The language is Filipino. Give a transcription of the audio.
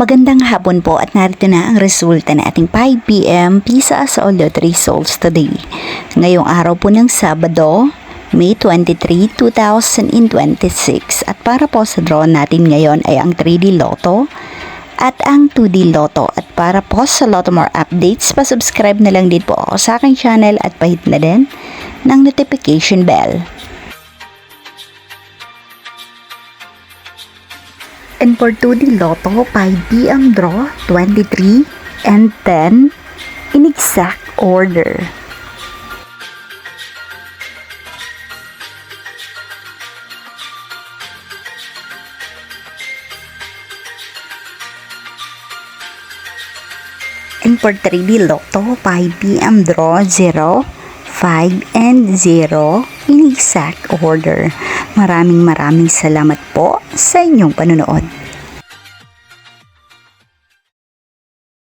Magandang hapon po at narito na ang resulta ng ating 5 p.m. PISA sa lottery results today. Ngayong araw po ng Sabado, May 23, 2026. At para po sa draw natin ngayon ay ang 3D Lotto at ang 2D Lotto. At para po sa Lotto More updates, pa-subscribe na lang din po ako sa aking channel at pahit na din ng notification bell. And for 2D Lotto, 5 p.m. draw, 23 and 10 in exact order. And for 3D Lotto, 5 p.m. draw, 0, 5 and 0 in exact order. Maraming salamat po sa inyong panonood.